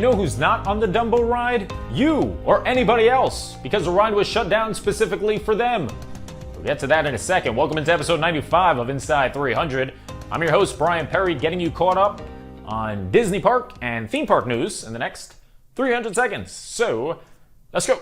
know who's not on the Dumbo ride? You or anybody else, because the ride was shut down specifically for them. We'll get to that in a second. Welcome into episode 95 of Inside 300. I'm your host, Brian Perry, getting you caught up on Disney park and theme park news in the next 300 seconds. So, let's go.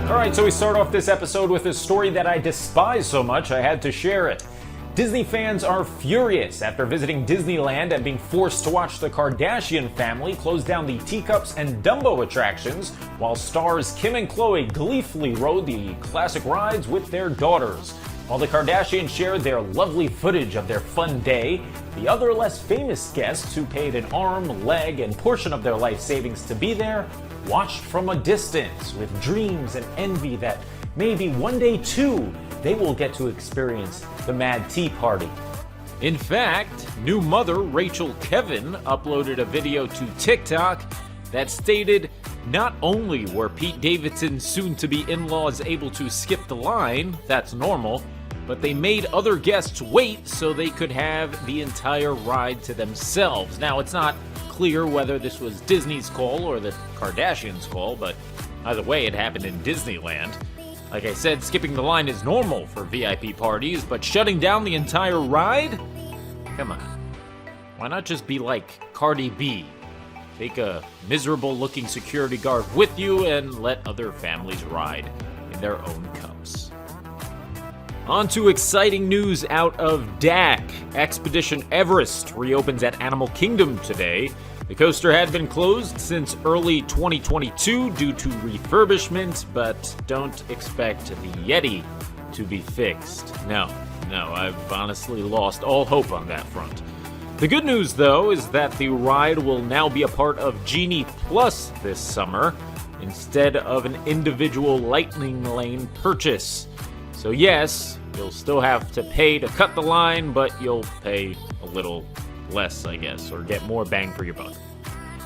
Alright, so we start off this episode with a story that I despise so much I had to share it. Disney fans are furious after visiting Disneyland and being forced to watch the Kardashian family close down the Teacups and Dumbo attractions, while stars Kim and Khloe gleefully rode the classic rides with their daughters. While the Kardashians shared their lovely footage of their fun day, the other less famous guests who paid an arm, leg, and portion of their life savings to be there watched from a distance with dreams and envy that maybe one day too they will get to experience the Mad Tea Party. In fact, new mother Rachel Kevin uploaded a video to TikTok that stated not only were Pete Davidson's soon-to-be in-laws able to skip the line, that's normal, but they made other guests wait so they could have the entire ride to themselves. Now, it's not clear whether this was Disney's call or the Kardashians' call, but either way, it happened in Disneyland. Like I said, skipping the line is normal for VIP parties, but shutting down the entire ride? Come on. Why not just be like Cardi B? Take a miserable-looking security guard with you and let other families ride in their own cups. On to exciting news out of DAC. Expedition Everest reopens at Animal Kingdom today. The coaster had been closed since early 2022 due to refurbishment, but don't expect the Yeti to be fixed. No, I've honestly lost all hope on that front. The good news, though, is that the ride will now be a part of Genie Plus this summer, instead of an individual Lightning Lane purchase. So yes, you'll still have to pay to cut the line, but you'll pay a little less, I guess, or get more bang for your buck.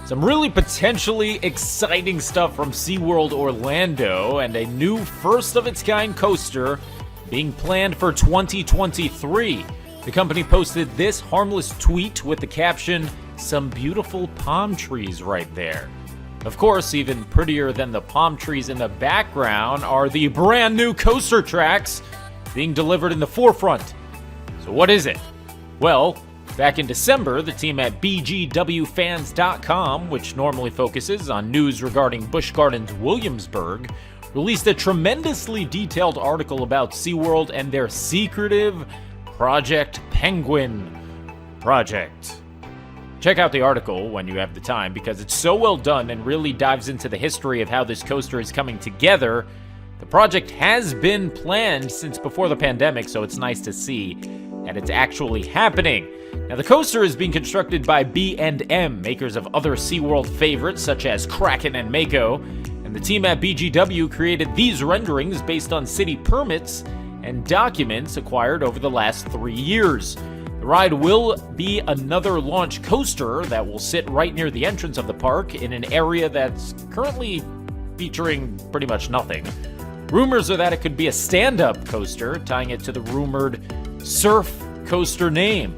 Some really potentially exciting stuff from SeaWorld Orlando, and a new first-of-its-kind coaster being planned for 2023. The company posted this harmless tweet with the caption, "Some beautiful palm trees right there." Of course, even prettier than the palm trees in the background are the brand new coaster tracks being delivered in the forefront. So what is it? Well, back in December, the team at BGWFans.com, which normally focuses on news regarding Busch Gardens Williamsburg, released a tremendously detailed article about SeaWorld and their secretive Project Penguin project. Check out the article when you have the time, because it's so well done and really dives into the history of how this coaster is coming together. The project has been planned since before the pandemic, so it's nice to see that it's actually happening. Now, the coaster is being constructed by B&M, makers of other SeaWorld favorites such as Kraken and Mako, and the team at BGW created these renderings based on city permits and documents acquired over the last 3 years. The ride will be another launch coaster that will sit right near the entrance of the park in an area that's currently featuring pretty much nothing. Rumors are that it could be a stand-up coaster, tying it to the rumored surf coaster name,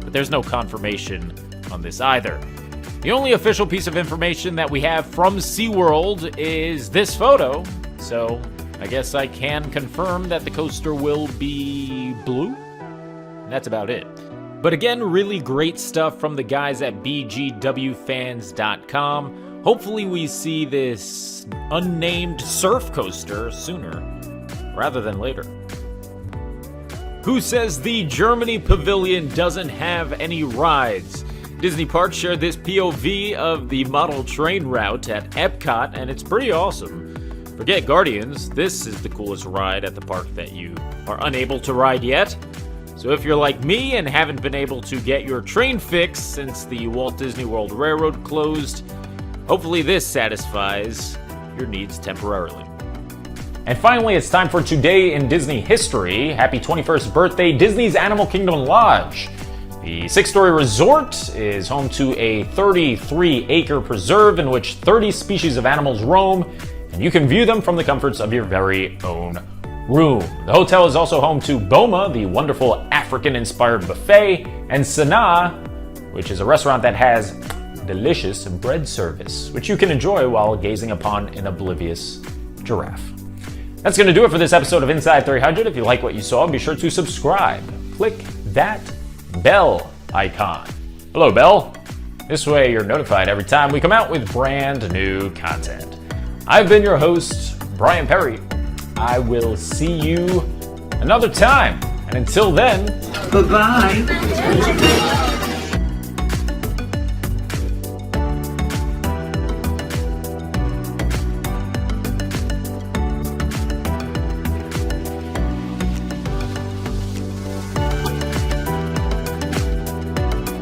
but there's no confirmation on this either. The only official piece of information that we have from SeaWorld is this photo, so I guess I can confirm that the coaster will be blue, and that's about it. But again, really great stuff from the guys at BGWFans.com. Hopefully we see this unnamed surf coaster sooner rather than later. Who says the Germany Pavilion doesn't have any rides? Disney Parks shared this POV of the model train route at EPCOT, and it's pretty awesome. Forget Guardians, this is the coolest ride at the park that you are unable to ride yet. So if you're like me and haven't been able to get your train fix since the Walt Disney World Railroad closed, hopefully this satisfies your needs temporarily. And finally, it's time for Today in Disney History. Happy 21st birthday, Disney's Animal Kingdom Lodge. The 6-story resort is home to a 33-acre preserve in which 30 species of animals roam, and you can view them from the comforts of your very own room. The hotel is also home to Boma, the wonderful African-inspired buffet, and Sanaa, which is a restaurant that has delicious bread service, which you can enjoy while gazing upon an oblivious giraffe. That's going to do it for this episode of Inside 300. If you like what you saw, be sure to subscribe. Click that bell icon. Hello, bell. This way you're notified every time we come out with brand new content. I've been your host, Brian Perry. I will see you another time. And until then, bye-bye.